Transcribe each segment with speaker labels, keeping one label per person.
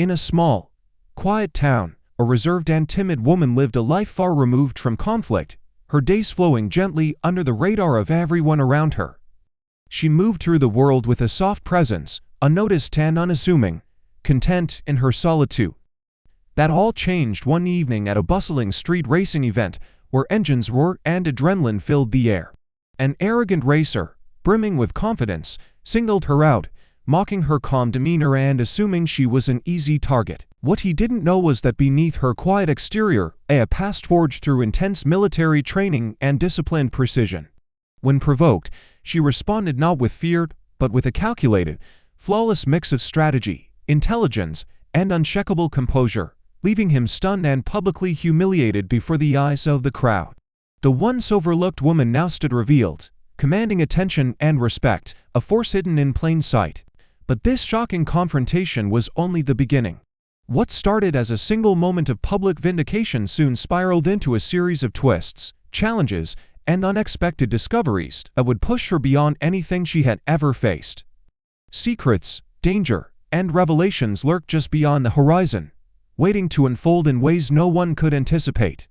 Speaker 1: In a small, quiet town, a reserved and timid woman lived a life far removed from conflict, her days flowing gently under the radar of everyone around her. She moved through the world with a soft presence, unnoticed and unassuming, content in her solitude. That all changed one evening at a bustling street racing event where engines roared and adrenaline filled the air. An arrogant racer, brimming with confidence, singled her out, mocking her calm demeanor and assuming she was an easy target. What he didn't know was that beneath her quiet exterior, a past forged through intense military training and disciplined precision. When provoked, she responded not with fear, but with a calculated, flawless mix of strategy, intelligence, and unshakable composure, leaving him stunned and publicly humiliated before the eyes of the crowd. The once overlooked woman now stood revealed, commanding attention and respect, a force hidden in plain sight. But this shocking confrontation was only the beginning. What started as a single moment of public vindication soon spiraled into a series of twists, challenges, and unexpected discoveries that would push her beyond anything she had ever faced. Secrets, danger, and revelations lurked just beyond the horizon, waiting to unfold in ways no one could anticipate.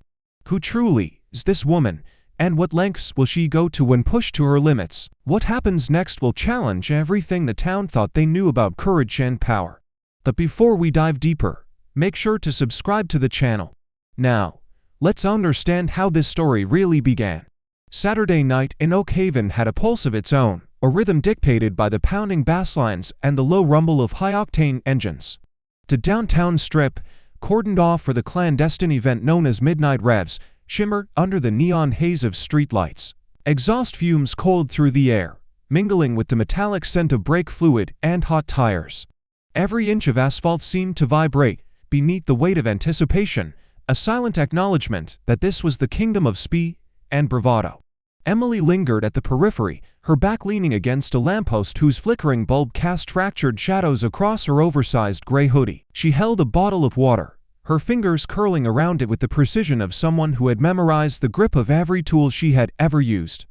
Speaker 1: Who truly is this woman, and what lengths will she go to when pushed to her limits? What happens next will challenge everything the town thought they knew about courage and power. But before we dive deeper, make sure to subscribe to the channel. Now, let's understand how this story really began. Saturday night in Oak Haven had a pulse of its own, a rhythm dictated by the pounding bass lines and the low rumble of high-octane engines. The downtown strip, cordoned off for the clandestine event known as Midnight Revs, shimmered under the neon haze of streetlights. Exhaust fumes coiled through the air, mingling with the metallic scent of brake fluid and hot tires. Every inch of asphalt seemed to vibrate beneath the weight of anticipation, a silent acknowledgement that this was the kingdom of speed and bravado. Emily lingered at the periphery, her back leaning against a lamppost whose flickering bulb cast fractured shadows across her oversized gray hoodie. She held a bottle of water, her fingers curling around it with the precision of someone who had memorized the grip of every tool she had ever used.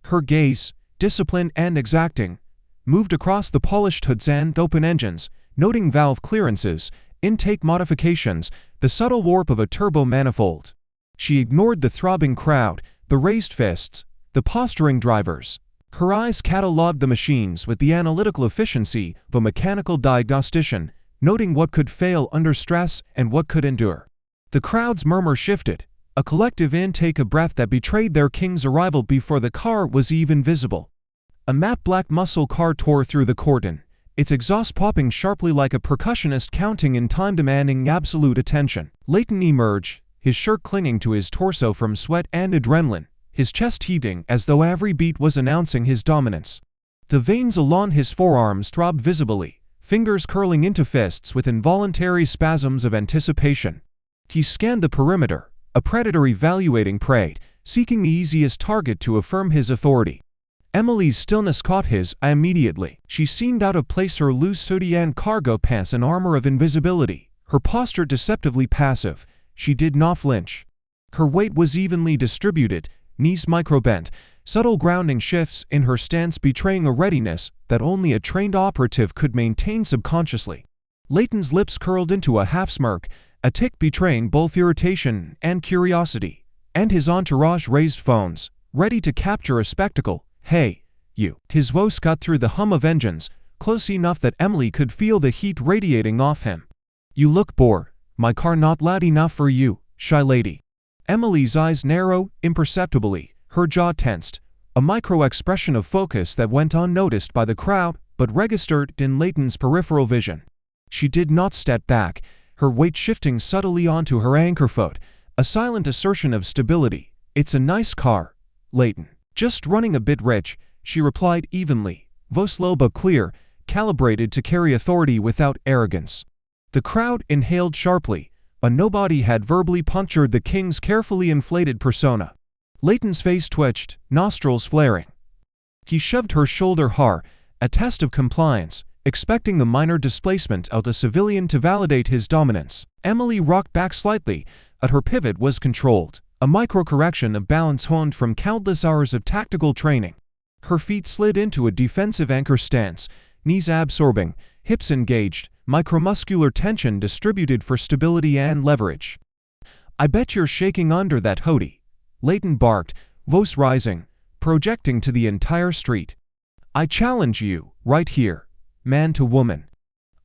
Speaker 1: Her gaze, disciplined and exacting, moved across the polished hoods and open engines, noting valve clearances, intake modifications, the subtle warp of a turbo manifold. She ignored the throbbing crowd, the raised fists, the posturing drivers. Her eyes catalogued the machines with the analytical efficiency of a mechanical diagnostician, noting what could fail under stress and what could endure. The crowd's murmur shifted, a collective intake of breath that betrayed their king's arrival before the car was even visible. A matte black muscle car tore through the cordon, its exhaust popping sharply like a percussionist counting in time, demanding absolute attention. Leighton emerged, his shirt clinging to his torso from sweat and adrenaline, his chest heaving as though every beat was announcing his dominance. The veins along his forearms throbbed visibly, fingers curling into fists with involuntary spasms of anticipation. He scanned the perimeter, a predator evaluating prey, seeking the easiest target to affirm his authority. Emily's stillness caught his eye immediately. She seemed out of place, her loose hoodie and cargo pants an armor of invisibility, her posture deceptively passive. She did not flinch. Her weight was evenly distributed, knees micro-bent, subtle grounding shifts in her stance betraying a readiness that only a trained operative could maintain subconsciously. Leighton's lips curled into a half-smirk, a tick betraying both irritation and curiosity, and his entourage raised phones, ready to capture a spectacle. "Hey, you." His voice cut through the hum of engines, close enough that Emily could feel the heat radiating off him. "You look bored. My car not loud enough for you, shy lady." Emily's eyes narrowed imperceptibly, her jaw tensed, a micro-expression of focus that went unnoticed by the crowd but registered in Leighton's peripheral vision. She did not step back, her weight shifting subtly onto her anchor foot, a silent assertion of stability. "It's a nice car, Leighton. Just running a bit rich," she replied evenly, voice low but clear, calibrated to carry authority without arrogance. The crowd inhaled sharply, but nobody had verbally punctured the king's carefully inflated persona. Leighton's face twitched, nostrils flaring. He shoved her shoulder hard, a test of compliance, expecting the minor displacement of the civilian to validate his dominance. Emily rocked back slightly, but her pivot was controlled, a micro-correction of balance honed from countless hours of tactical training. Her feet slid into a defensive anchor stance, knees absorbing, hips engaged, micromuscular tension distributed for stability and leverage. "I bet you're shaking under that hoodie," Leighton barked, voice rising, projecting to the entire street. "I challenge you, right here, man to woman.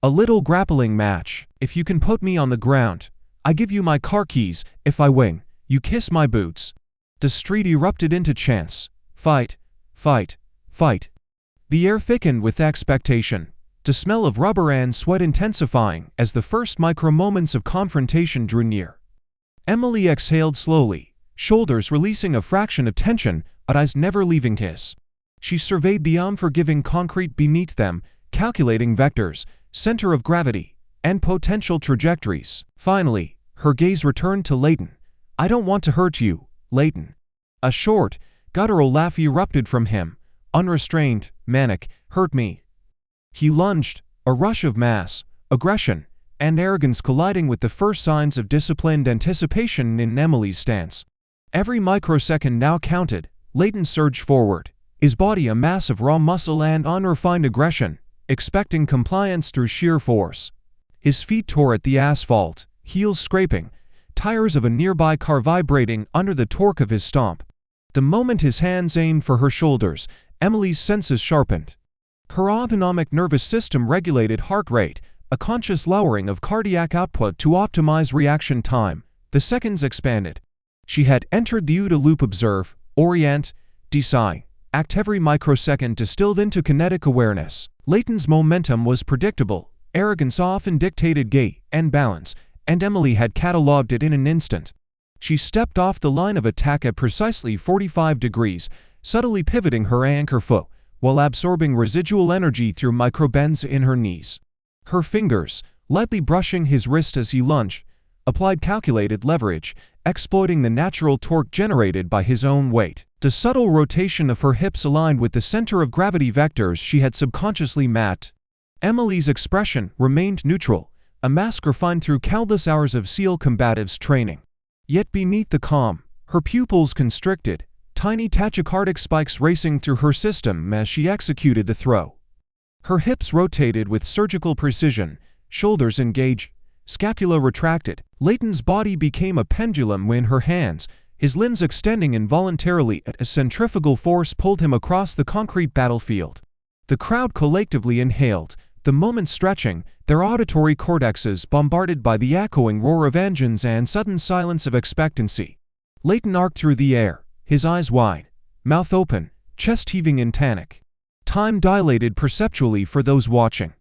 Speaker 1: A little grappling match. If you can put me on the ground, I give you my car keys. If I win, you kiss my boots." The street erupted into chants. Fight, fight, fight. The air thickened with expectation, the smell of rubber and sweat intensifying as the first micro-moments of confrontation drew near. Emily exhaled slowly, shoulders releasing a fraction of tension, but eyes never leaving his. She surveyed the unforgiving concrete beneath them, calculating vectors, center of gravity, and potential trajectories. Finally, her gaze returned to Leighton. "I don't want to hurt you, Leighton." A short, guttural laugh erupted from him, unrestrained, manic. "Hurt me." He lunged, a rush of mass, aggression, and arrogance colliding with the first signs of disciplined anticipation in Emily's stance. Every microsecond now counted. Leighton surged forward, his body a mass of raw muscle and unrefined aggression, expecting compliance through sheer force. His feet tore at the asphalt, heels scraping, tires of a nearby car vibrating under the torque of his stomp. The moment his hands aimed for her shoulders, Emily's senses sharpened. Her autonomic nervous system regulated heart rate, a conscious lowering of cardiac output to optimize reaction time. The seconds expanded. She had entered the OODA loop: observe, orient, decide, act. Every microsecond distilled into kinetic awareness. Leighton's momentum was predictable. Arrogance often dictated gait and balance, and Emily had catalogued it in an instant. She stepped off the line of attack at precisely 45 degrees, subtly pivoting her anchor foot, while absorbing residual energy through microbends in her knees. Her fingers, lightly brushing his wrist as he lunged, applied calculated leverage, exploiting the natural torque generated by his own weight. The subtle rotation of her hips aligned with the center of gravity vectors she had subconsciously mapped. Emily's expression remained neutral, a mask refined through countless hours of SEAL combatives training. Yet beneath the calm, her pupils constricted, tiny tachycardic spikes racing through her system as she executed the throw. Her hips rotated with surgical precision, shoulders engaged, scapula retracted. Leighton's body became a pendulum when her hands, his limbs extending involuntarily as a centrifugal force pulled him across the concrete battlefield. The crowd collectively inhaled, the moment stretching, their auditory cortexes bombarded by the echoing roar of engines and sudden silence of expectancy. Leighton arced through the air, his eyes wide, mouth open, chest heaving in panic. Time dilated perceptually for those watching.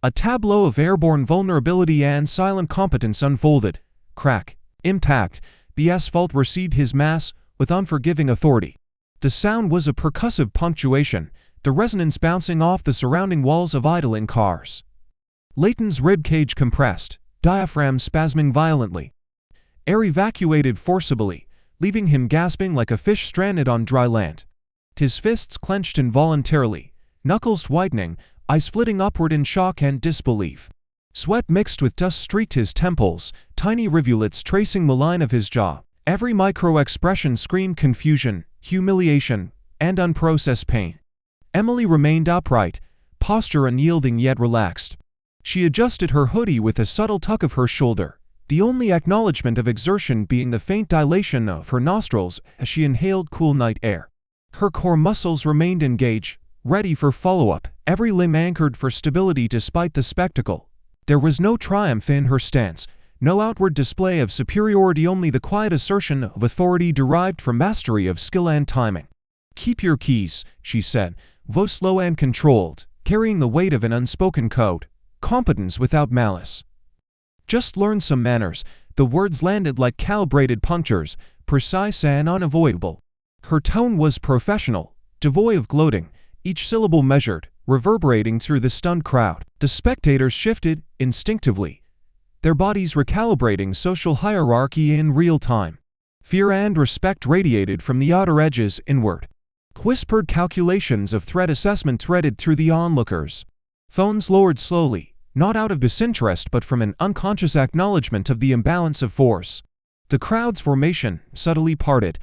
Speaker 1: A tableau of airborne vulnerability and silent competence unfolded. Crack, impact, the asphalt received his mass with unforgiving authority. The sound was a percussive punctuation, the resonance bouncing off the surrounding walls of idling cars. Leighton's ribcage compressed, diaphragm spasming violently. Air evacuated forcibly, leaving him gasping like a fish stranded on dry land. His fists clenched involuntarily, knuckles whitening, eyes flitting upward in shock and disbelief. Sweat mixed with dust streaked his temples, tiny rivulets tracing the line of his jaw. Every micro-expression screamed confusion, humiliation, and unprocessed pain. Emily remained upright, posture unyielding yet relaxed. She adjusted her hoodie with a subtle tug of her shoulder, the only acknowledgement of exertion being the faint dilation of her nostrils as she inhaled cool night air. Her core muscles remained engaged, ready for follow-up, every limb anchored for stability despite the spectacle. There was no triumph in her stance, no outward display of superiority, only the quiet assertion of authority derived from mastery of skill and timing. "Keep your keys," she said, voice slow and controlled, carrying the weight of an unspoken code. Competence without malice. "Just learn some manners." The words landed like calibrated punctures, precise and unavoidable. Her tone was professional, devoid of gloating, each syllable measured, reverberating through the stunned crowd. The spectators shifted, instinctively, their bodies recalibrating social hierarchy in real time. Fear and respect radiated from the outer edges inward. Whispered calculations of threat assessment threaded through the onlookers. Phones lowered slowly, not out of disinterest but from an unconscious acknowledgement of the imbalance of force. The crowd's formation subtly parted,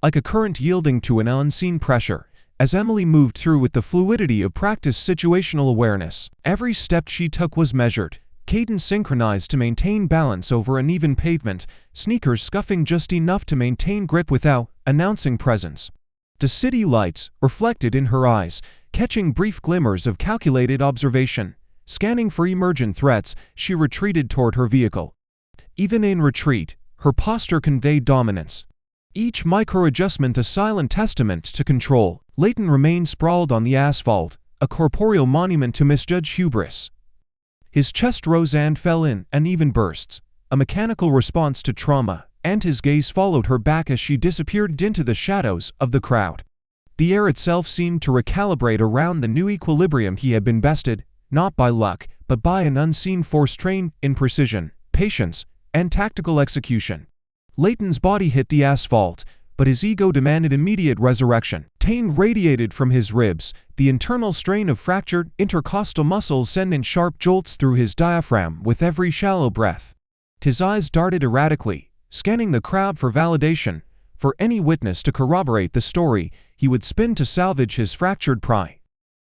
Speaker 1: like a current yielding to an unseen pressure, as Emily moved through with the fluidity of practiced situational awareness. Every step she took was measured, cadence synchronized to maintain balance over uneven pavement, sneakers scuffing just enough to maintain grip without announcing presence. The city lights reflected in her eyes, catching brief glimmers of calculated observation. Scanning for emergent threats, she retreated toward her vehicle. Even in retreat, her posture conveyed dominance. Each micro-adjustment a silent testament to control. Leighton remained sprawled on the asphalt, a corporeal monument to misjudged hubris. His chest rose and fell in uneven bursts, a mechanical response to trauma, and his gaze followed her back as she disappeared into the shadows of the crowd. The air itself seemed to recalibrate around the new equilibrium he had been bested, not by luck, but by an unseen force trained in precision, patience, and tactical execution. Leighton's body hit the asphalt, but his ego demanded immediate resurrection. Pain radiated from his ribs, the internal strain of fractured intercostal muscles sending sharp jolts through his diaphragm with every shallow breath. His eyes darted erratically, scanning the crowd for validation, for any witness to corroborate the story he would spin to salvage his fractured pride.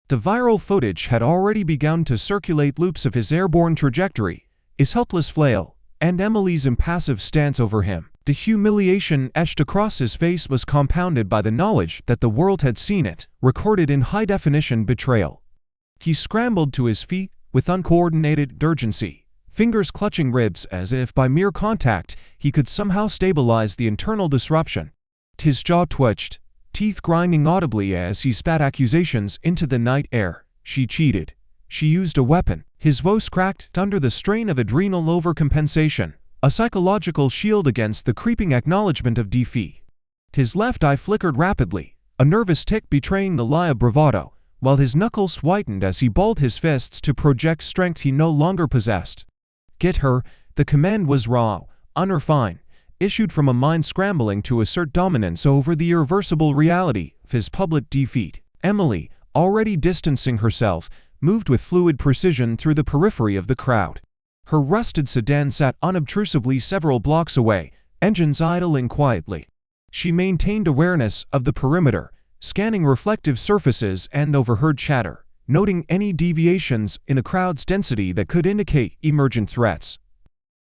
Speaker 1: The viral footage had already begun to circulate, loops of his airborne trajectory, his helpless flail, and Emily's impassive stance over him. The humiliation etched across his face was compounded by the knowledge that the world had seen it, recorded in high-definition betrayal. He scrambled to his feet with uncoordinated urgency, fingers clutching ribs as if by mere contact he could somehow stabilize the internal disruption. His jaw twitched, teeth grinding audibly as he spat accusations into the night air. She cheated. She used a weapon. His voice cracked under the strain of adrenal overcompensation, a psychological shield against the creeping acknowledgement of defeat. His left eye flickered rapidly, a nervous tick betraying the lie of bravado, while his knuckles whitened as he balled his fists to project strength he no longer possessed. Get her. The command was raw, unrefined, issued from a mind scrambling to assert dominance over the irreversible reality of his public defeat. Emily, already distancing herself, moved with fluid precision through the periphery of the crowd. Her rusted sedan sat unobtrusively several blocks away, engines idling quietly. She maintained awareness of the perimeter, scanning reflective surfaces and overheard chatter, noting any deviations in a crowd's density that could indicate emergent threats.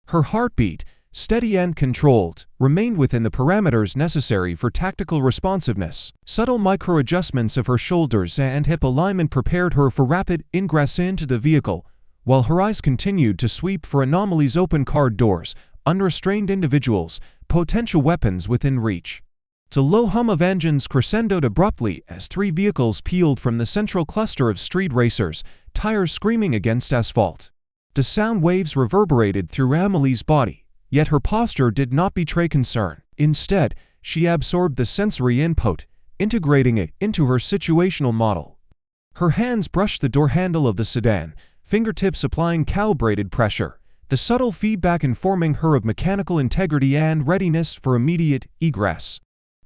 Speaker 1: Her heartbeat, steady and controlled, remained within the parameters necessary for tactical responsiveness. Subtle micro-adjustments of her shoulders and hip alignment prepared her for rapid ingress into the vehicle, while her eyes continued to sweep for anomalies: open car doors, unrestrained individuals, potential weapons within reach. The low hum of engines crescendoed abruptly as three vehicles peeled from the central cluster of street racers, tires screaming against asphalt. The sound waves reverberated through Emily's body, yet her posture did not betray concern. Instead, she absorbed the sensory input, integrating it into her situational model. Her hands brushed the door handle of the sedan, fingertips applying calibrated pressure, the subtle feedback informing her of mechanical integrity and readiness for immediate egress.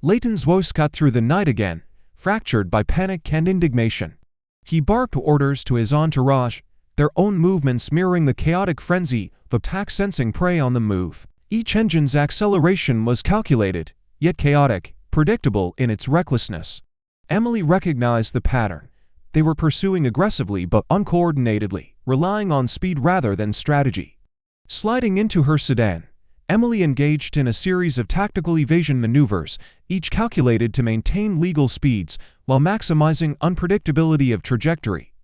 Speaker 1: Leighton's voice cut through the night again, fractured by panic and indignation. He barked orders to his entourage, their own movements mirroring the chaotic frenzy of attack sensing prey on the move. Each engine's acceleration was calculated, yet chaotic, predictable in its recklessness. Emily recognized the pattern. They were pursuing aggressively but uncoordinatedly, relying on speed rather than strategy. Sliding into her sedan, Emily engaged in a series of tactical evasion maneuvers, each calculated to maintain legal speeds while maximizing unpredictability of trajectory.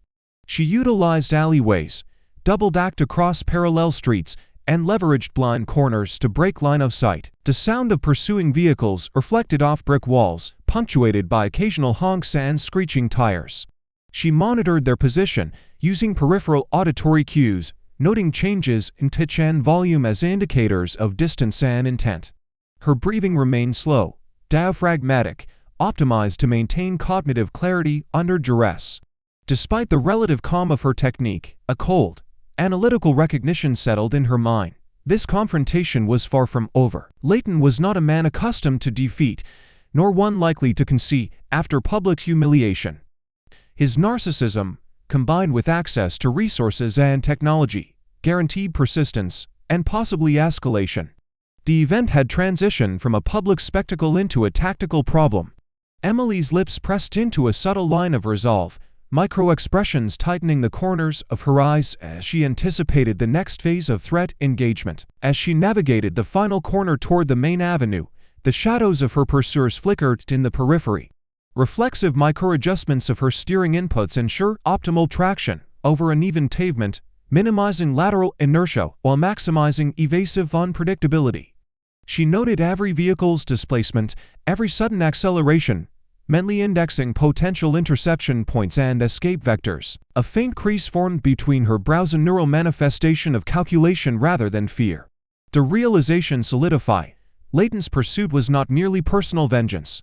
Speaker 1: She utilized alleyways, double-backed across parallel streets, and leveraged blind corners to break line of sight. The sound of pursuing vehicles reflected off brick walls, punctuated by occasional honks and screeching tires. She monitored their position, using peripheral auditory cues, noting changes in pitch and volume as indicators of distance and intent. Her breathing remained slow, diaphragmatic, optimized to maintain cognitive clarity under duress. Despite the relative calm of her technique, a cold, analytical recognition settled in her mind. This confrontation was far from over. Leighton was not a man accustomed to defeat, nor one likely to concede after public humiliation. His narcissism, combined with access to resources and technology, guaranteed persistence and possibly escalation. The event had transitioned from a public spectacle into a tactical problem. Emily's lips pressed into a subtle line of resolve, micro-expressions tightening the corners of her eyes as she anticipated the next phase of threat engagement. As she navigated the final corner toward the main avenue, the shadows of her pursuers flickered in the periphery. Reflexive micro-adjustments of her steering inputs ensure optimal traction over uneven pavement, minimizing lateral inertia while maximizing evasive unpredictability. She noted every vehicle's displacement, every sudden acceleration, mentally indexing potential interception points and escape vectors. A faint crease formed between her brows, a neural manifestation of calculation rather than fear. The realization solidified. Layton's pursuit was not merely personal vengeance.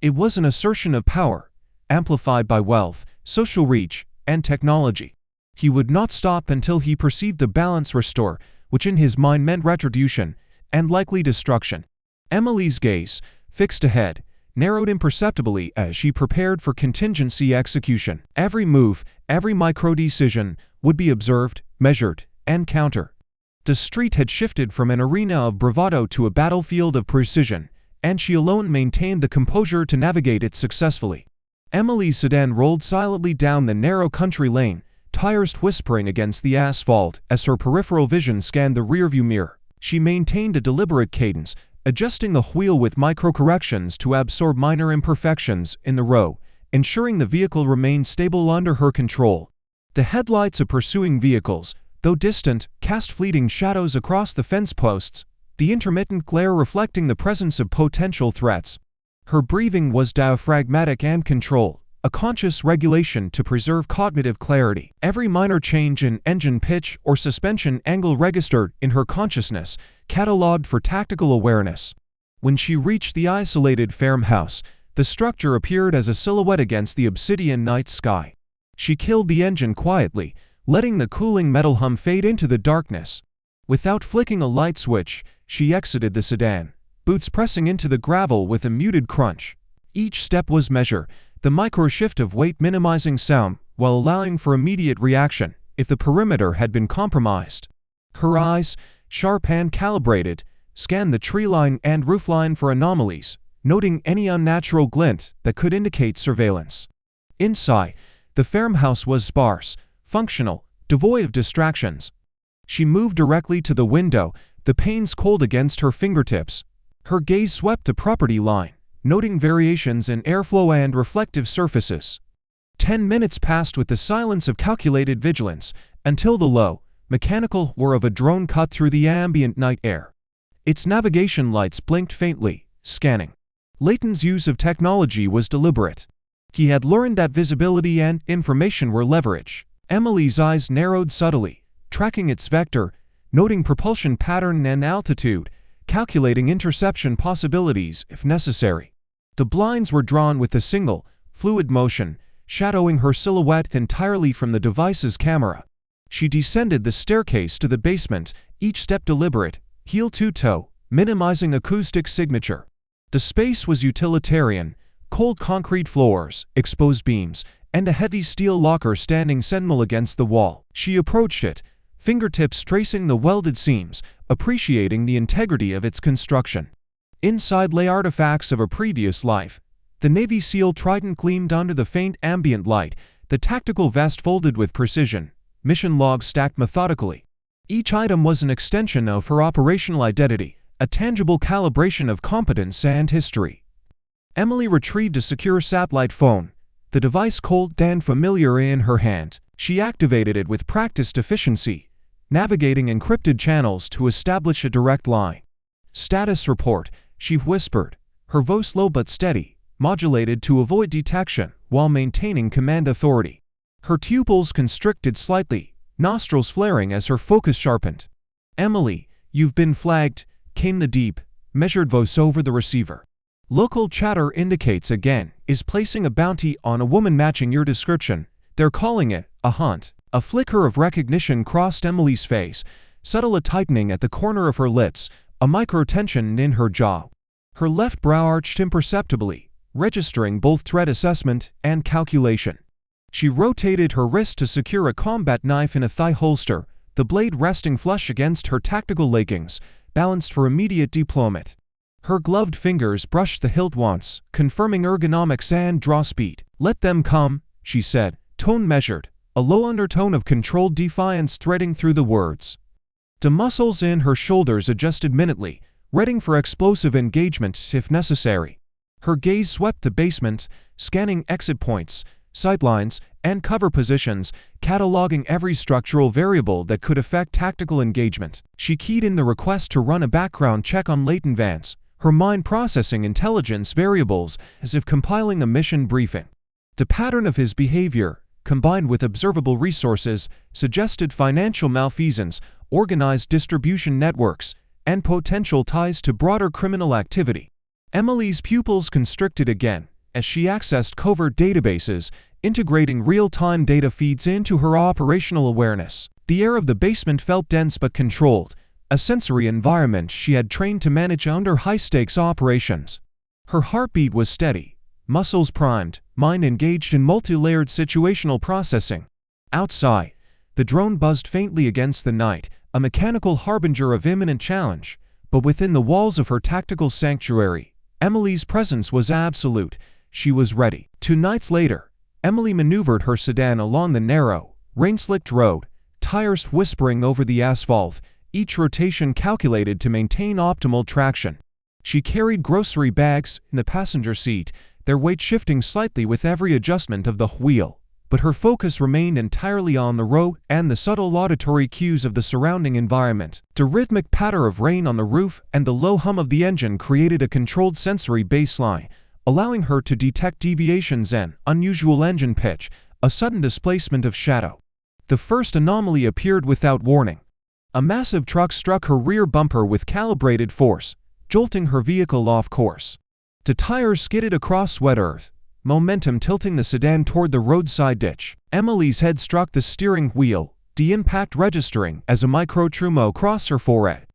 Speaker 1: It was an assertion of power, amplified by wealth, social reach, and technology. He would not stop until he perceived the balance restore, which in his mind meant retribution and likely destruction. Emily's gaze, fixed ahead, narrowed imperceptibly as she prepared for contingency execution. Every move, every micro-decision would be observed, measured, and countered. The street had shifted from an arena of bravado to a battlefield of precision, and she alone maintained the composure to navigate it successfully. Emily's sedan rolled silently down the narrow country lane, tires whispering against the asphalt as her peripheral vision scanned the rearview mirror. She maintained a deliberate cadence, adjusting the wheel with micro-corrections to absorb minor imperfections in the road, ensuring the vehicle remained stable under her control. The headlights of pursuing vehicles, though distant, cast fleeting shadows across the fence posts, the intermittent glare reflecting the presence of potential threats. Her breathing was diaphragmatic and controlled, a conscious regulation to preserve cognitive clarity. Every minor change in engine pitch or suspension angle registered in her consciousness, catalogued for tactical awareness. When she reached the isolated farmhouse, the structure appeared as a silhouette against the obsidian night sky. She killed the engine quietly, letting the cooling metal hum fade into the darkness. Without flicking a light switch, she exited the sedan, boots pressing into the gravel with a muted crunch. Each step was measured, the micro-shift of weight minimizing sound while allowing for immediate reaction if the perimeter had been compromised. Her eyes, sharp and calibrated, scanned the treeline and roofline for anomalies, noting any unnatural glint that could indicate surveillance. Inside, the farmhouse was sparse, functional, devoid of distractions. She moved directly to the window, the panes cold against her fingertips. Her gaze swept the property line, noting variations in airflow and reflective surfaces. 10 minutes passed with the silence of calculated vigilance, until the low, mechanical whir of a drone cut through the ambient night air. Its navigation lights blinked faintly, scanning. Layton's use of technology was deliberate. He had learned that visibility and information were leverage. Emily's eyes narrowed subtly, tracking its vector, noting propulsion pattern and altitude, calculating interception possibilities if necessary. The blinds were drawn with a single, fluid motion, shadowing her silhouette entirely from the device's camera. She descended the staircase to the basement, each step deliberate, heel to toe, minimizing acoustic signature. The space was utilitarian, cold concrete floors, exposed beams, and a heavy steel locker standing sentinel against the wall. She approached it, fingertips tracing the welded seams, appreciating the integrity of its construction. Inside lay artifacts of a previous life. The Navy SEAL trident gleamed under the faint ambient light, the tactical vest folded with precision, mission logs stacked methodically. Each item was an extension of her operational identity, a tangible calibration of competence and history. Emily retrieved a secure satellite phone, the device cold and familiar in her hand. She activated it with practiced efficiency, navigating encrypted channels to establish a direct line. Status report, she whispered, her voice low but steady, modulated to avoid detection while maintaining command authority. Her pupils constricted slightly, nostrils flaring as her focus sharpened. "Emily, you've been flagged," came the deep, measured voice over the receiver. "Local chatter indicates again is placing a bounty on a woman matching your description. They're calling it a hunt." A flicker of recognition crossed Emily's face, subtle a tightening at the corner of her lips, a micro-tension in her jaw. Her left brow arched imperceptibly, registering both threat assessment and calculation. She rotated her wrist to secure a combat knife in a thigh holster, the blade resting flush against her tactical leggings, balanced for immediate deployment. Her gloved fingers brushed the hilt once, confirming ergonomics and draw speed. "Let them come," she said, tone measured, a low undertone of controlled defiance threading through the words. The muscles in her shoulders adjusted minutely, readying for explosive engagement if necessary. Her gaze swept the basement, scanning exit points, sightlines, and cover positions, cataloging every structural variable that could affect tactical engagement. She keyed in the request to run a background check on Leighton Vance, her mind processing intelligence variables as if compiling a mission briefing. The pattern of his behavior, combined with observable resources, suggested financial malfeasance, organized distribution networks, and potential ties to broader criminal activity. Emily's pupils constricted again as she accessed covert databases, integrating real-time data feeds into her operational awareness. The air of the basement felt dense but controlled, a sensory environment she had trained to manage under high-stakes operations. Her heartbeat was steady, muscles primed, mind engaged in multi-layered situational processing. Outside, the drone buzzed faintly against the night, a mechanical harbinger of imminent challenge, but within the walls of her tactical sanctuary, Emily's presence was absolute. She was ready. 2 nights later, Emily maneuvered her sedan along the narrow, rain-slicked road, tires whispering over the asphalt, each rotation calculated to maintain optimal traction. She carried grocery bags in the passenger seat, their weight shifting slightly with every adjustment of the wheel, but her focus remained entirely on the road and the subtle auditory cues of the surrounding environment. The rhythmic patter of rain on the roof and the low hum of the engine created a controlled sensory baseline, allowing her to detect deviations in unusual engine pitch, a sudden displacement of shadow. The first anomaly appeared without warning. A massive truck struck her rear bumper with calibrated force, jolting her vehicle off course. The tires skidded across wet earth, momentum tilting the sedan toward the roadside ditch. Emily's head struck the steering wheel, the impact registering as a micro-trauma across her forehead.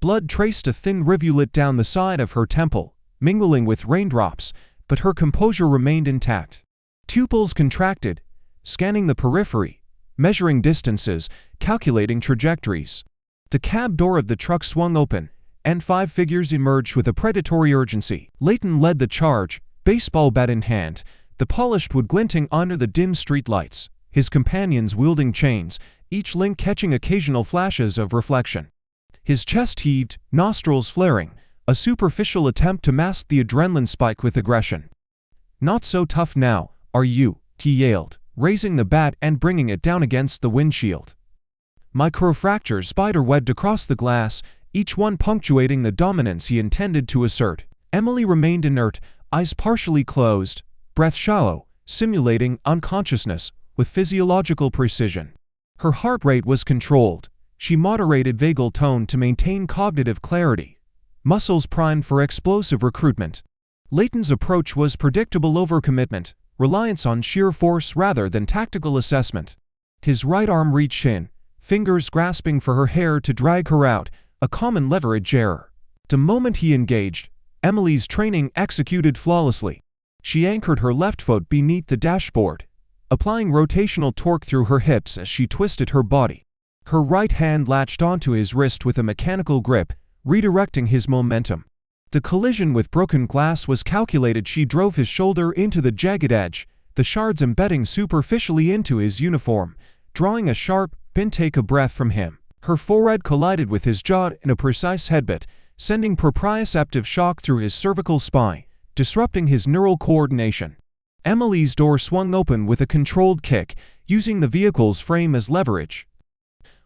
Speaker 1: Blood traced a thin rivulet down the side of her temple, mingling with raindrops, but her composure remained intact. Pupils contracted, scanning the periphery, measuring distances, calculating trajectories. The cab door of the truck swung open, and 5 figures emerged with a predatory urgency. Leighton led the charge, baseball bat in hand, the polished wood glinting under the dim streetlights, his companions wielding chains, each link catching occasional flashes of reflection. His chest heaved, nostrils flaring, a superficial attempt to mask the adrenaline spike with aggression. "Not so tough now, are you?" he yelled, raising the bat and bringing it down against the windshield. Microfractures spider-webbed across the glass, each one punctuating the dominance he intended to assert. Emily remained inert, eyes partially closed, breath shallow, simulating unconsciousness with physiological precision. Her heart rate was controlled. She moderated vagal tone to maintain cognitive clarity, muscles primed for explosive recruitment. Leighton's approach was predictable overcommitment, reliance on sheer force rather than tactical assessment. His right arm reached in, fingers grasping for her hair to drag her out, a common leverage error. The moment he engaged, Emily's training executed flawlessly. She anchored her left foot beneath the dashboard, applying rotational torque through her hips as she twisted her body. Her right hand latched onto his wrist with a mechanical grip, redirecting his momentum. The collision with broken glass was calculated. She drove his shoulder into the jagged edge, the shards embedding superficially into his uniform, drawing a sharp intake of breath from him. Her forehead collided with his jaw in a precise headbutt, sending proprioceptive shock through his cervical spine, disrupting his neural coordination. Emily's door swung open with a controlled kick, using the vehicle's frame as leverage.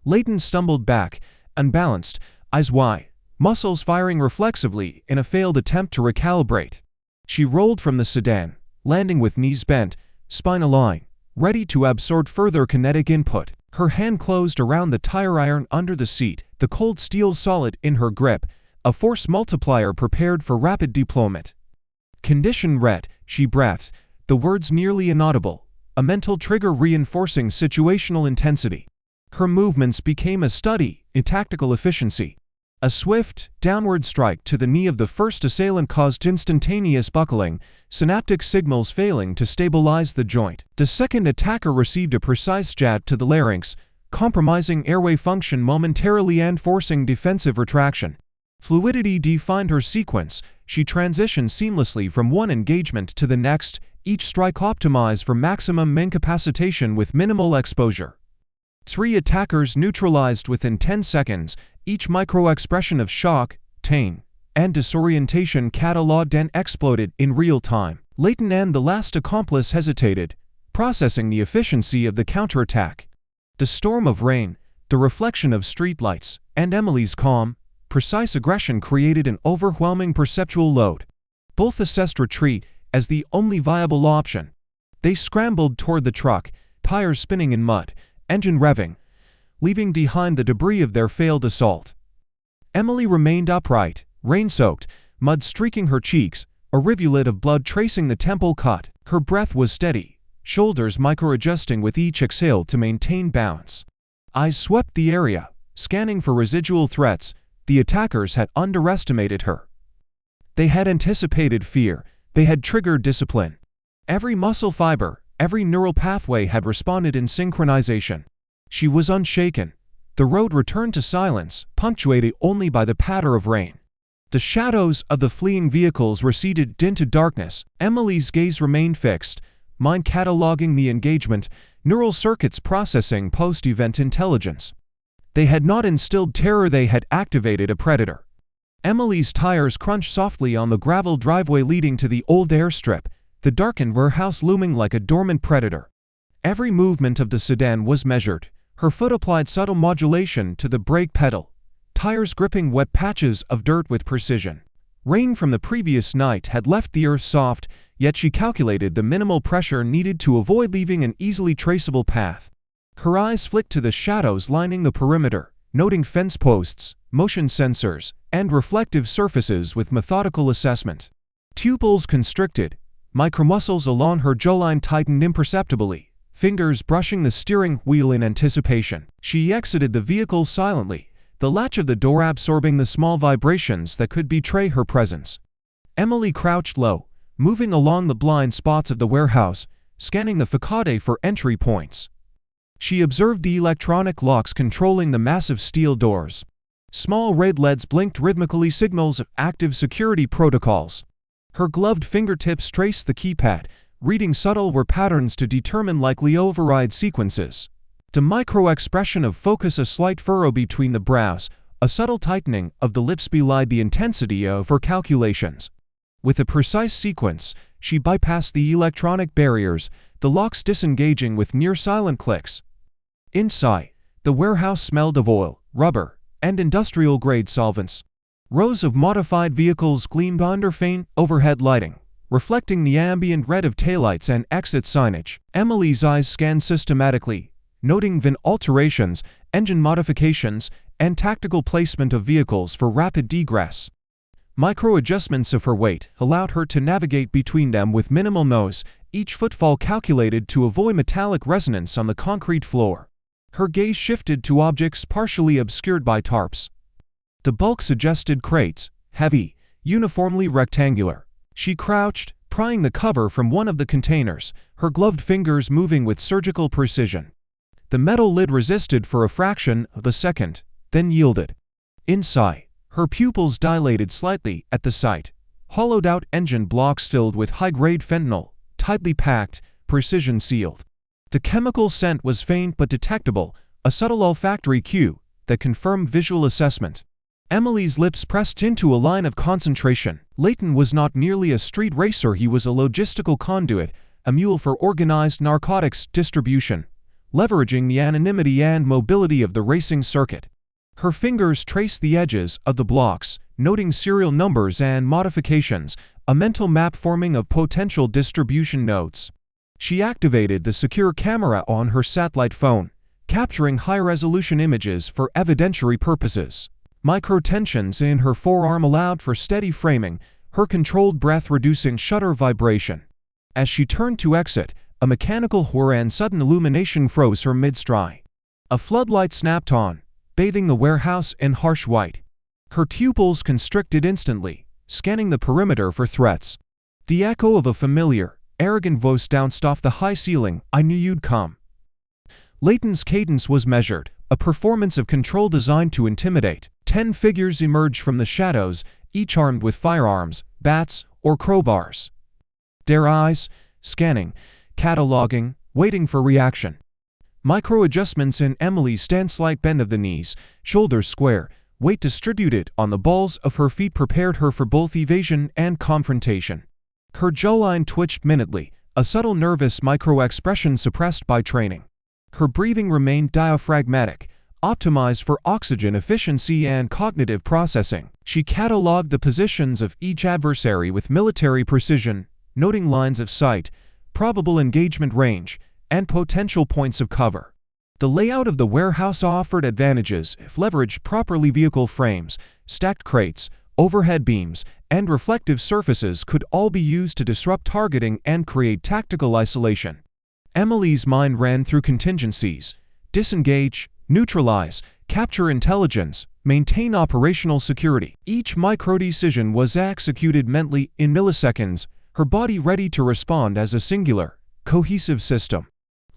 Speaker 1: Leighton stumbled back, unbalanced, eyes wide, muscles firing reflexively in a failed attempt to recalibrate. She rolled from the sedan, landing with knees bent, spine aligned, ready to absorb further kinetic input. Her hand closed around the tire iron under the seat, the cold steel solid in her grip, a force multiplier prepared for rapid deployment. "Condition red," she breathed, the words nearly inaudible, a mental trigger reinforcing situational intensity. Her movements became a study in tactical efficiency. A swift, downward strike to the knee of the first assailant caused instantaneous buckling, synaptic signals failing to stabilize the joint. The second attacker received a precise jab to the larynx, compromising airway function momentarily and forcing defensive retraction. Fluidity defined her sequence. She transitioned seamlessly from one engagement to the next, each strike optimized for maximum incapacitation with minimal exposure. 3 attackers neutralized within 10 seconds, each micro-expression of shock, pain, and disorientation cataloged and exploded in real time. Leighton and the last accomplice hesitated, processing the efficiency of the counterattack. The storm of rain, the reflection of streetlights, and Emily's calm, precise aggression created an overwhelming perceptual load. Both assessed retreat as the only viable option. They scrambled toward the truck, tires spinning in mud, engine revving, leaving behind the debris of their failed assault. Emily remained upright, rain-soaked, mud streaking her cheeks, a rivulet of blood tracing the temple cut. Her breath was steady, shoulders micro-adjusting with each exhale to maintain balance. Eyes swept the area, scanning for residual threats. The attackers had underestimated her. They had anticipated fear. They had triggered discipline. Every muscle fiber, every neural pathway had responded in synchronization. She was unshaken. The road returned to silence, punctuated only by the patter of rain. The shadows of the fleeing vehicles receded into darkness. Emily's gaze remained fixed, mind cataloging the engagement, neural circuits processing post-event intelligence. They had not instilled terror, they had activated a predator. Emily's tires crunched softly on the gravel driveway leading to the old airstrip, the darkened warehouse looming like a dormant predator. Every movement of the sedan was measured. Her foot applied subtle modulation to the brake pedal, tires gripping wet patches of dirt with precision. Rain from the previous night had left the earth soft, yet she calculated the minimal pressure needed to avoid leaving an easily traceable path. Her eyes flicked to the shadows lining the perimeter, noting fence posts, motion sensors, and reflective surfaces with methodical assessment. Pupils constricted, micromuscles along her jawline tightened imperceptibly, fingers brushing the steering wheel in anticipation. She exited the vehicle silently, the latch of the door absorbing the small vibrations that could betray her presence. Emily crouched low, moving along the blind spots of the warehouse, scanning the facade for entry points. She observed the electronic locks controlling the massive steel doors. Small red LEDs blinked rhythmically, signals of active security protocols. Her gloved fingertips traced the keypad, reading subtle patterns to determine likely override sequences. The micro-expression of focus, a slight furrow between the brows, a subtle tightening of the lips belied the intensity of her calculations. With a precise sequence, she bypassed the electronic barriers, the locks disengaging with near-silent clicks. Inside, the warehouse smelled of oil, rubber, and industrial-grade solvents. Rows of modified vehicles gleamed under faint overhead lighting, reflecting the ambient red of taillights and exit signage. Emily's eyes scanned systematically, noting VIN alterations, engine modifications, and tactical placement of vehicles for rapid egress. Micro-adjustments of her weight allowed her to navigate between them with minimal noise, each footfall calculated to avoid metallic resonance on the concrete floor. Her gaze shifted to objects partially obscured by tarps. The bulk suggested crates, heavy, uniformly rectangular. She crouched, prying the cover from one of the containers, her gloved fingers moving with surgical precision. The metal lid resisted for a fraction of a second, then yielded. Inside, her pupils dilated slightly at the sight. Hollowed-out engine blocks filled with high-grade fentanyl, tightly packed, precision-sealed. The chemical scent was faint but detectable, a subtle olfactory cue that confirmed visual assessment. Emily's lips pressed into a line of concentration. Leighton was not merely a street racer, he was a logistical conduit, a mule for organized narcotics distribution, leveraging the anonymity and mobility of the racing circuit. Her fingers traced the edges of the blocks, noting serial numbers and modifications, a mental map forming of potential distribution nodes. She activated the secure camera on her satellite phone, capturing high-resolution images for evidentiary purposes. Micro-tensions in her forearm allowed for steady framing, her controlled breath reducing shutter vibration. As she turned to exit, a mechanical whir and sudden illumination froze her mid-stride. A floodlight snapped on, bathing the warehouse in harsh white. Her pupils constricted instantly, scanning the perimeter for threats. The echo of a familiar, arrogant voice bounced off the high ceiling, "I knew you'd come." Leighton's cadence was measured, a performance of control designed to intimidate. 10 figures emerge from the shadows, each armed with firearms, bats, or crowbars. Their eyes, scanning, cataloging, waiting for reaction. Micro-adjustments in Emily's stance: slight bend of the knees, shoulders square, weight distributed on the balls of her feet prepared her for both evasion and confrontation. Her jawline twitched minutely, a subtle nervous micro-expression suppressed by training. Her breathing remained diaphragmatic, optimized for oxygen efficiency and cognitive processing. She catalogued the positions of each adversary with military precision, noting lines of sight, probable engagement range, and potential points of cover. The layout of the warehouse offered advantages if leveraged properly. Vehicle frames, stacked crates, overhead beams, and reflective surfaces could all be used to disrupt targeting and create tactical isolation. Emily's mind ran through contingencies: disengage, neutralize, capture intelligence, maintain operational security. Each micro-decision was executed mentally in milliseconds, her body ready to respond as a singular, cohesive system.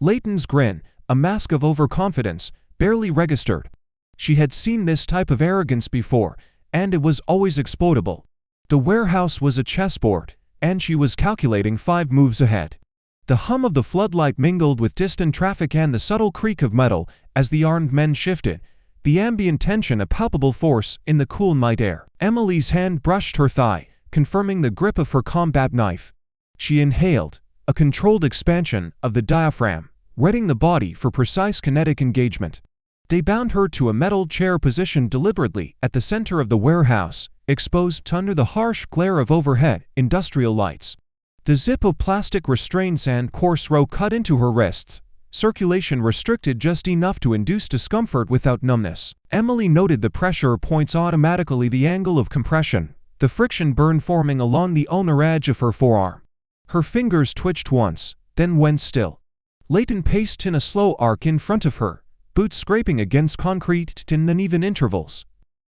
Speaker 1: Layton's grin, a mask of overconfidence, barely registered. She had seen this type of arrogance before, and it was always explodable. The warehouse was a chessboard, and she was calculating 5 moves ahead. The hum of the floodlight mingled with distant traffic and the subtle creak of metal as the armed men shifted, the ambient tension a palpable force in the cool night air. Emily's hand brushed her thigh, confirming the grip of her combat knife. She inhaled, a controlled expansion of the diaphragm, readying the body for precise kinetic engagement. They bound her to a metal chair positioned deliberately at the center of the warehouse, exposed under the harsh glare of overhead industrial lights. The zip of plastic restraints and coarse rope cut into her wrists, circulation restricted just enough to induce discomfort without numbness. Emily noted the pressure points automatically, the angle of compression, the friction burn forming along the ulnar edge of her forearm. Her fingers twitched once, then went still. Layton paced in a slow arc in front of her, boots scraping against concrete in uneven intervals.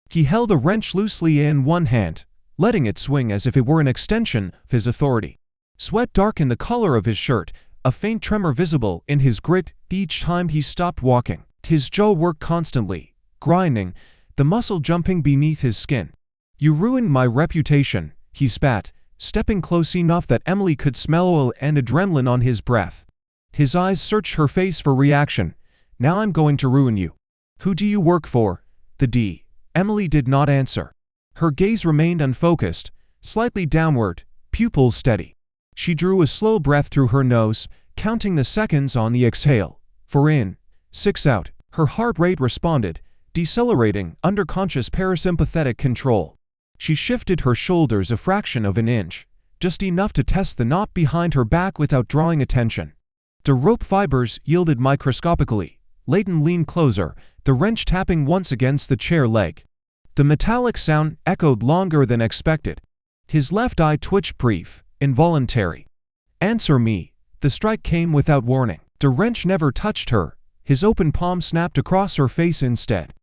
Speaker 1: He held a wrench loosely in one hand, letting it swing as if it were an extension of his authority. Sweat darkened the collar of his shirt, a faint tremor visible in his grit each time he stopped walking. His jaw worked constantly, grinding, the muscle jumping beneath his skin. "You ruined my reputation," he spat, stepping close enough that Emily could smell oil and adrenaline on his breath. His eyes searched her face for reaction. "Now I'm going to ruin you." "Who do you work for?" "The D." Emily did not answer. Her gaze remained unfocused, slightly downward, pupils steady. She drew a slow breath through her nose, counting the seconds on the exhale. 4 in, 6 out. Her heart rate responded, decelerating under conscious parasympathetic control. She shifted her shoulders a fraction of an inch, just enough to test the knot behind her back without drawing attention. The rope fibers yielded microscopically. Layton leaned closer, the wrench tapping once against the chair leg. The metallic sound echoed longer than expected. His left eye twitched brief, involuntary. "Answer me." The strike came without warning. The wrench never touched her. His open palm snapped across her face instead.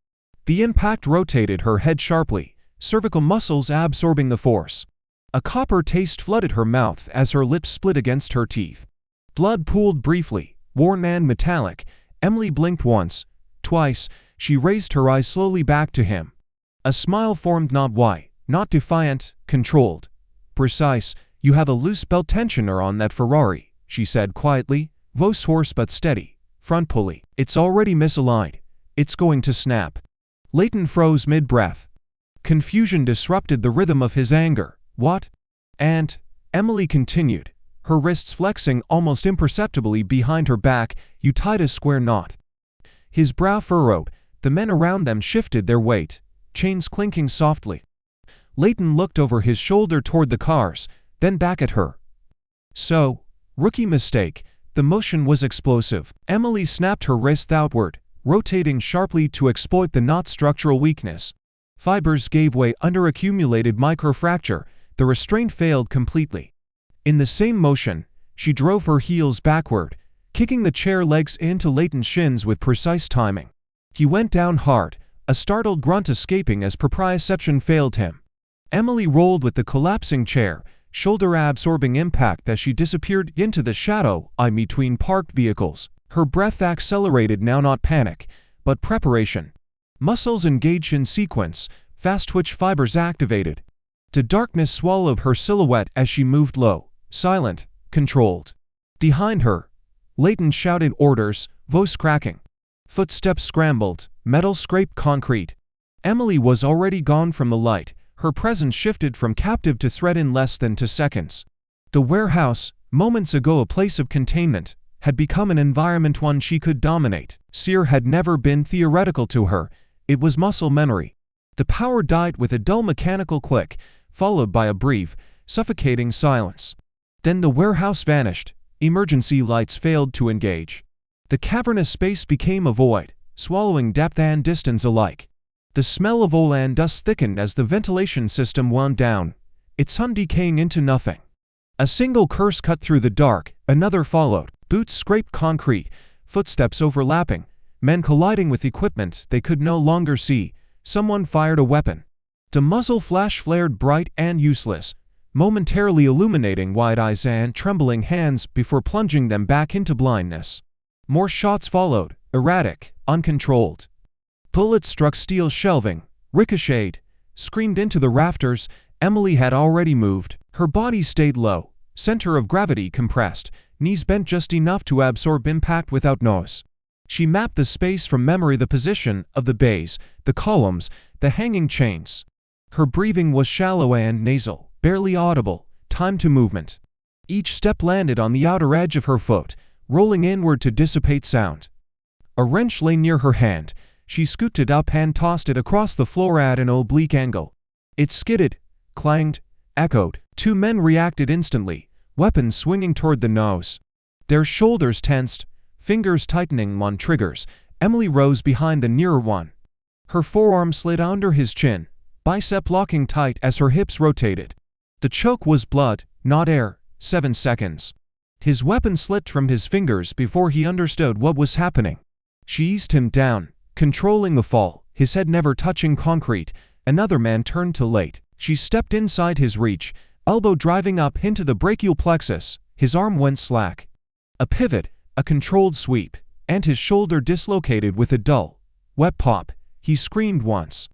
Speaker 1: The impact rotated her head sharply, cervical muscles absorbing the force. A copper taste flooded her mouth as her lips split against her teeth. Blood pooled briefly, warm and metallic. Emily blinked once, twice. She raised her eyes slowly back to him. A smile formed, not wide, not defiant, controlled. "Precise. You have a loose belt tensioner on that Ferrari," she said quietly, voice hoarse but steady. "Front pulley. It's already misaligned. It's going to snap." Layton froze mid-breath. Confusion disrupted the rhythm of his anger. "What?" "And," Emily continued, her wrists flexing almost imperceptibly behind her back, "you tied a square knot." His brow furrowed. The men around them shifted their weight, chains clinking softly. Layton looked over his shoulder toward the cars, then back at her. "So, rookie mistake." The motion was explosive. Emily snapped her wrist outward, rotating sharply to exploit the knot's structural weakness. Fibers gave way under accumulated microfracture. The restraint failed completely. In the same motion, she drove her heels backward, kicking the chair legs into Layton's shins with precise timing. He went down hard, a startled grunt escaping as proprioception failed him. Emily rolled with the collapsing chair, shoulder-absorbing impact as she disappeared into the shadow between parked vehicles. Her breath accelerated now, not panic, but preparation. Muscles engaged in sequence, fast twitch fibers activated. The darkness swallowed her silhouette as she moved low, silent, controlled. Behind her, Leighton shouted orders, voice cracking. Footsteps scrambled, metal scraped concrete. Emily was already gone from the light, her presence shifted from captive to threat in less than 2 seconds. The warehouse, moments ago a place of containment, had become an environment one she could dominate. Fear had never been theoretical to her, it was muscle memory. The power died with a dull mechanical click, followed by a brief, suffocating silence. Then the warehouse vanished, emergency lights failed to engage. The cavernous space became a void, swallowing depth and distance alike. The smell of oil and dust thickened as the ventilation system wound down, its sun decaying into nothing. A single curse cut through the dark, another followed. Boots scraped concrete, footsteps overlapping, men colliding with equipment they could no longer see. Someone fired a weapon. The muzzle flash flared bright and useless, momentarily illuminating wide eyes and trembling hands before plunging them back into blindness. More shots followed, erratic, uncontrolled. Bullets struck steel shelving, ricocheted, screamed into the rafters. Emily had already moved. Her body stayed low, center of gravity compressed, knees bent just enough to absorb impact without noise. She mapped the space from memory, the position of the bays, the columns, the hanging chains. Her breathing was shallow and nasal, barely audible, timed to movement. Each step landed on the outer edge of her foot, rolling inward to dissipate sound. A wrench lay near her hand. She scooped it up and tossed it across the floor at an oblique angle. It skidded, clanged, echoed. 2 men reacted instantly, weapons swinging toward the nose. Their shoulders tensed, fingers tightening on triggers. Emily rose behind the nearer one. Her forearm slid under his chin, bicep locking tight as her hips rotated. The choke was blood, not air. 7 seconds. His weapon slipped from his fingers before he understood what was happening. She eased him down, controlling the fall, his head never touching concrete. Another man turned to Leighton. She stepped inside his reach, elbow driving up into the brachial plexus. His arm went slack. A pivot, a controlled sweep, and his shoulder dislocated with a dull, wet pop. He screamed once.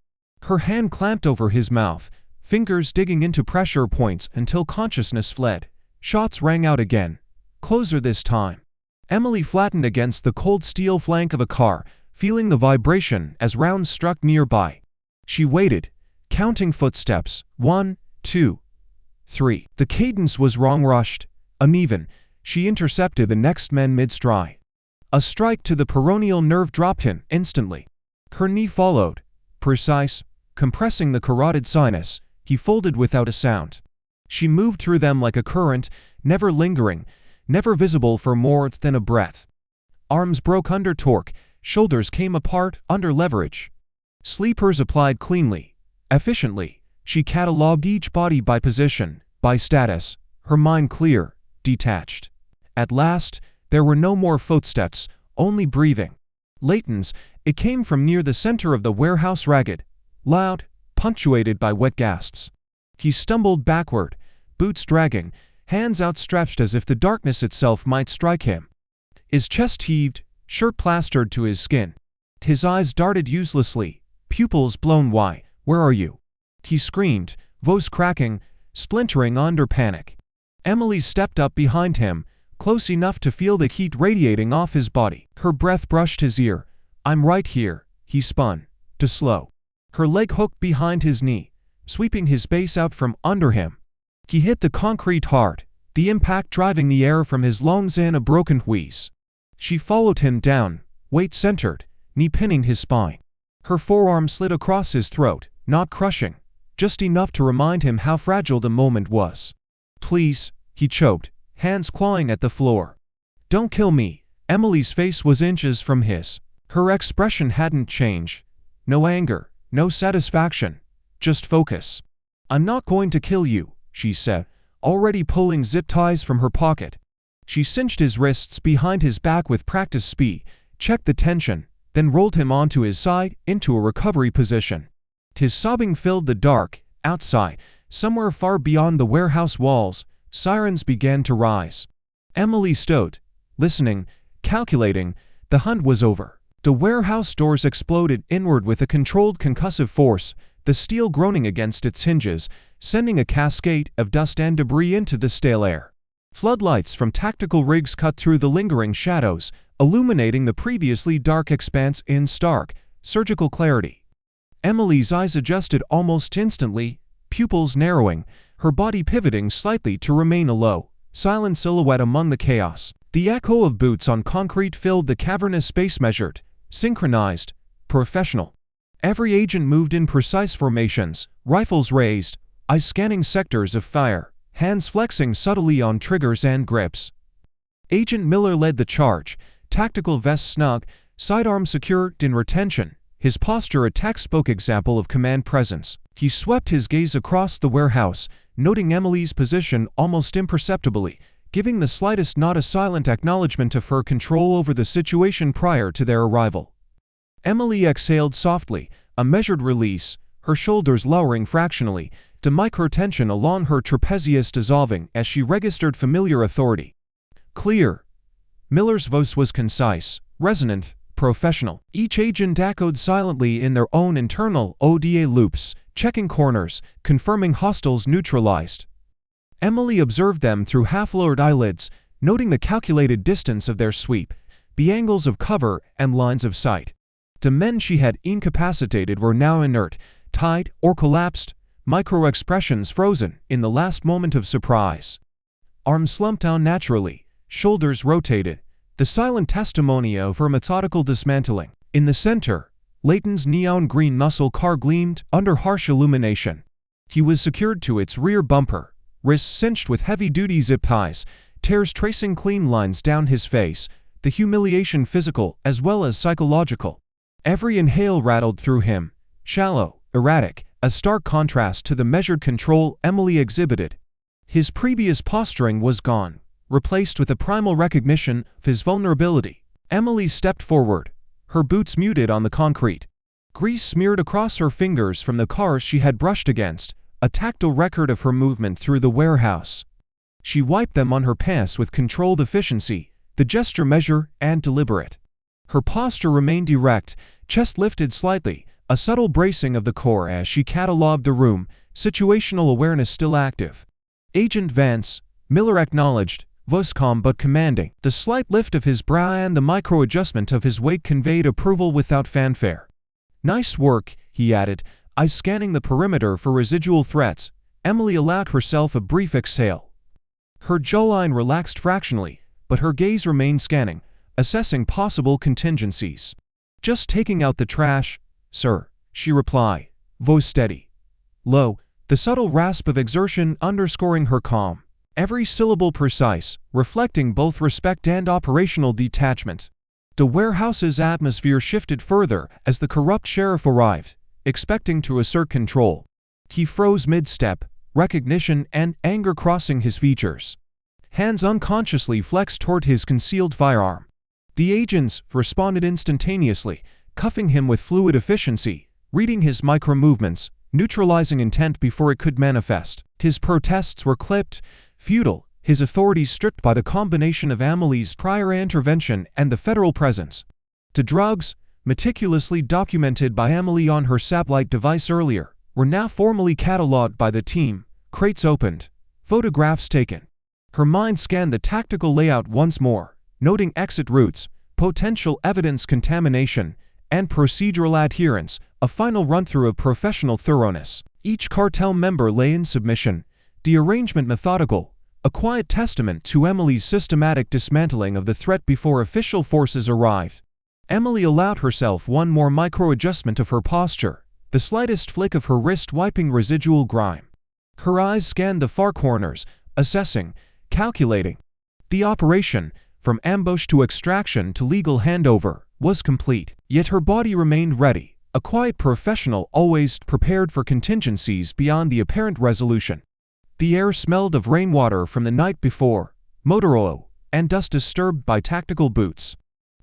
Speaker 1: Her hand clamped over his mouth, fingers digging into pressure points until consciousness fled. Shots rang out again, closer this time. Emily flattened against the cold steel flank of a car, feeling the vibration as rounds struck nearby. She waited, counting footsteps. 1, 2, 3. The cadence was wrong, rushed, uneven. She intercepted the next man mid-stride. A strike to the peroneal nerve dropped him instantly. Her knee followed, precise, compressing the carotid sinus. He folded without a sound. She moved through them like a current, never lingering, never visible for more than a breath. Arms broke under torque, shoulders came apart under leverage. Sleepers applied cleanly, efficiently. She catalogued each body by position, by status, her mind clear, detached. At last, there were no more footsteps, only breathing. Leighton's, it came from near the center of the warehouse, ragged, loud, punctuated by wet gasps. He stumbled backward, boots dragging, hands outstretched as if the darkness itself might strike him. His chest heaved, shirt plastered to his skin. His eyes darted uselessly, pupils blown wide. "Where are you?" he screamed, voice cracking, splintering under panic. Emily stepped up behind him, close enough to feel the heat radiating off his body. Her breath brushed his ear. "I'm right here." He spun, to slow. Her leg hooked behind his knee, sweeping his base out from under him. He hit the concrete hard, the impact driving the air from his lungs in a broken wheeze. She followed him down, weight centered, knee pinning his spine. Her forearm slid across his throat, not crushing, just enough to remind him how fragile the moment was. "Please," he choked, hands clawing at the floor. "Don't kill me." Emily's face was inches from his. Her expression hadn't changed. No anger, no satisfaction, just focus. "I'm not going to kill you," she said, already pulling zip ties from her pocket. She cinched his wrists behind his back with practiced speed, checked the tension, then rolled him onto his side into a recovery position. His sobbing filled the dark. Outside, somewhere far beyond the warehouse walls, sirens began to rise. Emily stood, listening, calculating. The hunt was over. The warehouse doors exploded inward with a controlled concussive force, the steel groaning against its hinges, sending a cascade of dust and debris into the stale air. Floodlights from tactical rigs cut through the lingering shadows, illuminating the previously dark expanse in stark, surgical clarity. Emily's eyes adjusted almost instantly, pupils narrowing, her body pivoting slightly to remain a low, silent silhouette among the chaos. The echo of boots on concrete filled the cavernous space, measured, synchronized, professional. Every agent moved in precise formations, rifles raised, eyes scanning sectors of fire, hands flexing subtly on triggers and grips. Agent Miller led the charge, tactical vest snug, sidearm secured in retention, his posture a textbook example of command presence. He swept his gaze across the warehouse, noting Emily's position almost imperceptibly, giving the slightest nod a silent acknowledgement of her control over the situation prior to their arrival. Emily exhaled softly, a measured release, her shoulders lowering fractionally, to microtension along her trapezius dissolving as she registered familiar authority. Clear. Miller's voice was concise, resonant, professional. Each agent echoed silently in their own internal ODA loops, checking corners, confirming hostiles neutralized. Emily observed them through half-lowered eyelids, noting the calculated distance of their sweep, the angles of cover and lines of sight. The men she had incapacitated were now inert, tied or collapsed, micro-expressions frozen in the last moment of surprise. Arms slumped down naturally, shoulders rotated, the silent testimony of her methodical dismantling. In the center, Layton's neon green muscle car gleamed under harsh illumination. He was secured to its rear bumper, wrists cinched with heavy-duty zip ties, tears tracing clean lines down his face, the humiliation physical as well as psychological. Every inhale rattled through him, shallow, erratic, a stark contrast to the measured control Emily exhibited. His previous posturing was gone, replaced with a primal recognition of his vulnerability. Emily stepped forward, her boots muted on the concrete. Grease smeared across her fingers from the cars she had brushed against, a tactile record of her movement through the warehouse. She wiped them on her pants with controlled efficiency, the gesture measured and deliberate. Her posture remained erect, chest lifted slightly, a subtle bracing of the core as she catalogued the room, situational awareness still active. Agent Vance, Miller acknowledged, voice calm but commanding. The slight lift of his brow and the micro-adjustment of his weight conveyed approval without fanfare. Nice work, he added, eyes scanning the perimeter for residual threats. Emily allowed herself a brief exhale. Her jawline relaxed fractionally, but her gaze remained scanning, assessing possible contingencies. Just taking out the trash, sir, she replied, voice steady. Low, the subtle rasp of exertion underscoring her calm. Every syllable precise, reflecting both respect and operational detachment. The warehouse's atmosphere shifted further as the corrupt sheriff arrived, expecting to assert control. He froze mid-step, recognition and anger crossing his features. Hands unconsciously flexed toward his concealed firearm. The agents responded instantaneously, cuffing him with fluid efficiency, reading his micro-movements, neutralizing intent before it could manifest. His protests were clipped, futile, his authority stripped by the combination of Emily's prior intervention and the federal presence. The drugs, meticulously documented by Emily on her satellite device earlier, were now formally catalogued by the team, crates opened, photographs taken. Her mind scanned the tactical layout once more, noting exit routes, potential evidence contamination, and procedural adherence, a final run-through of professional thoroughness. Each cartel member lay in submission, the arrangement methodical, a quiet testament to Emily's systematic dismantling of the threat before official forces arrived. Emily allowed herself one more micro-adjustment of her posture, the slightest flick of her wrist wiping residual grime. Her eyes scanned the far corners, assessing, calculating. The operation, from ambush to extraction to legal handover, was complete. Yet her body remained ready, a quiet professional always prepared for contingencies beyond the apparent resolution. The air smelled of rainwater from the night before, motor oil, and dust disturbed by tactical boots.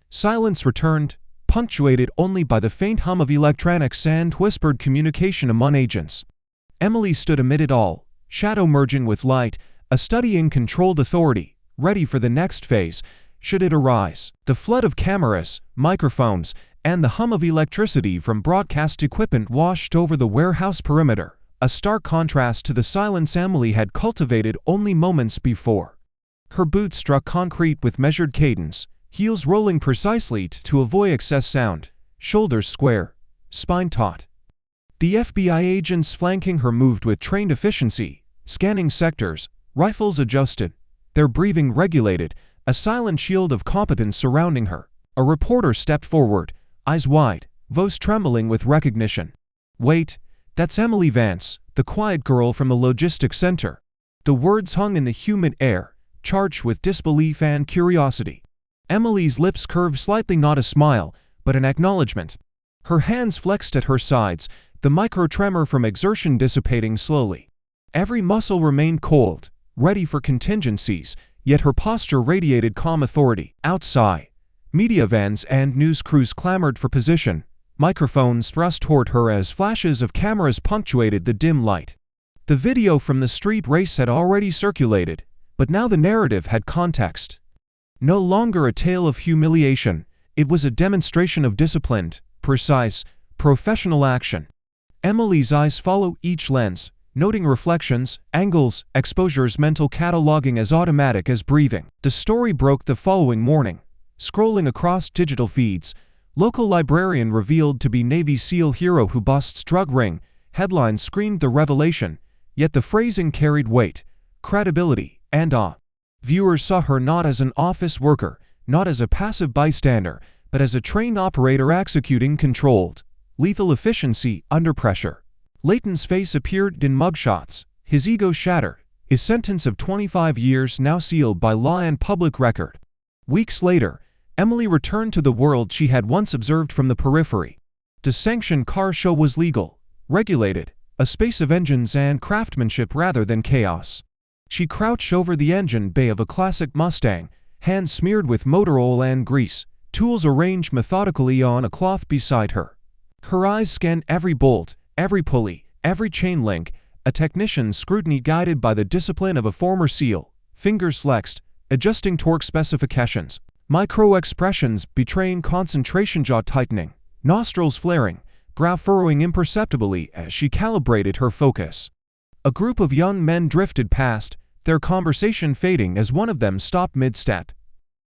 Speaker 1: Silence returned, punctuated only by the faint hum of electronics and whispered communication among agents. Emily stood amid it all, shadow merging with light, a study in controlled authority, ready for the next phase, should it arise. The flood of cameras, microphones, and the hum of electricity from broadcast equipment washed over the warehouse perimeter, a stark contrast to the silence Emily had cultivated only moments before. Her boots struck concrete with measured cadence, heels rolling precisely to avoid excess sound, shoulders square, spine taut. The FBI agents flanking her moved with trained efficiency, scanning sectors, rifles adjusted, their breathing regulated, a silent shield of competence surrounding her. A reporter stepped forward, eyes wide, voice trembling with recognition. "Wait, that's Emily Vance, the quiet girl from the logistics center." The words hung in the humid air, charged with disbelief and curiosity. Emily's lips curved slightly, not a smile, but an acknowledgement. Her hands flexed at her sides, the micro-tremor from exertion dissipating slowly. Every muscle remained cold, ready for contingencies, yet her posture radiated calm authority. Outside, media vans and news crews clamored for position, microphones thrust toward her as flashes of cameras punctuated the dim light. The video from the street race had already circulated, but now the narrative had context. No longer a tale of humiliation, it was a demonstration of disciplined, precise, professional action. Emily's eyes followed each lens, noting reflections, angles, exposures, mental cataloging as automatic as breathing. The story broke the following morning. Scrolling across digital feeds, local librarian revealed to be Navy SEAL hero who busts drug ring. Headlines screamed the revelation, yet the phrasing carried weight, credibility, and awe. Viewers saw her not as an office worker, not as a passive bystander, but as a trained operator executing controlled, lethal efficiency under pressure. Layton's face appeared in mugshots, his ego shattered, his sentence of 25 years now sealed by law and public record. Weeks later, Emily returned to the world she had once observed from the periphery. The sanctioned car show was legal, regulated, a space of engines and craftsmanship rather than chaos. She crouched over the engine bay of a classic Mustang, hands smeared with motor oil and grease, tools arranged methodically on a cloth beside her. Her eyes scanned every bolt, every pulley, every chain link, a technician's scrutiny guided by the discipline of a former SEAL, fingers flexed, adjusting torque specifications, micro-expressions betraying concentration, jaw tightening, nostrils flaring, brow furrowing imperceptibly as she calibrated her focus. A group of young men drifted past, their conversation fading as one of them stopped mid-step.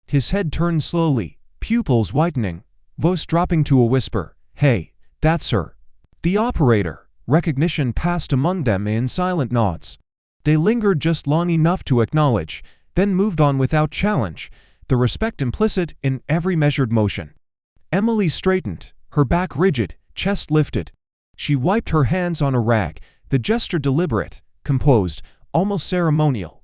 Speaker 1: His head turned slowly, pupils whitening, voice dropping to a whisper, "Hey, that's her." The operator, recognition passed among them in silent nods. They lingered just long enough to acknowledge, then moved on without challenge, the respect implicit in every measured motion. Emily straightened, her back rigid, chest lifted. She wiped her hands on a rag, the gesture deliberate, composed, almost ceremonial.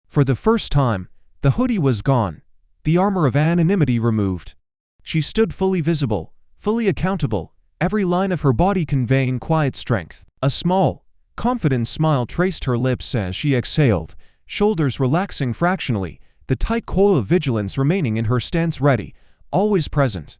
Speaker 1: For the first time, the hoodie was gone, the armor of anonymity removed. She stood fully visible, fully accountable, every line of her body conveying quiet strength. A small, confident smile traced her lips as she exhaled, shoulders relaxing fractionally, the tight coil of vigilance remaining in her stance, ready, always present.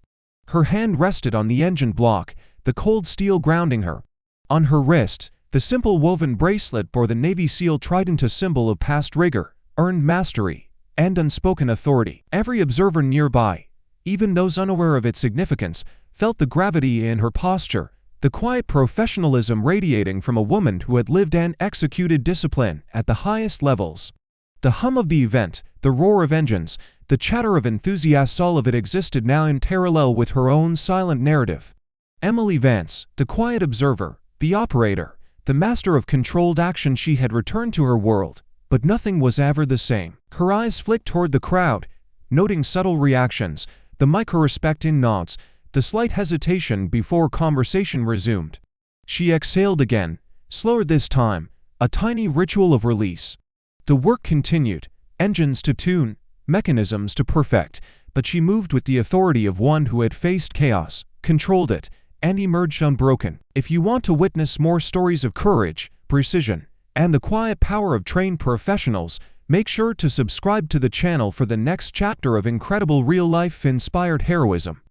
Speaker 1: Her hand rested on the engine block, the cold steel grounding her. On her wrist, the simple woven bracelet bore the Navy SEAL trident, a symbol of past rigor, earned mastery, and unspoken authority. Every observer nearby, even those unaware of its significance, felt the gravity in her posture, the quiet professionalism radiating from a woman who had lived and executed discipline at the highest levels. The hum of the event, the roar of engines, the chatter of enthusiasts, all of it existed now in parallel with her own silent narrative. Emily Vance, the quiet observer, the operator, the master of controlled action, she had returned to her world, but nothing was ever the same. Her eyes flicked toward the crowd, noting subtle reactions, the micro-respect in nods, the slight hesitation before conversation resumed. She exhaled again, slower this time, a tiny ritual of release. The work continued, engines to tune, mechanisms to perfect, but she moved with the authority of one who had faced chaos, controlled it, and emerged unbroken. If you want to witness more stories of courage, precision, and the quiet power of trained professionals, make sure to subscribe to the channel for the next chapter of incredible real-life inspired heroism.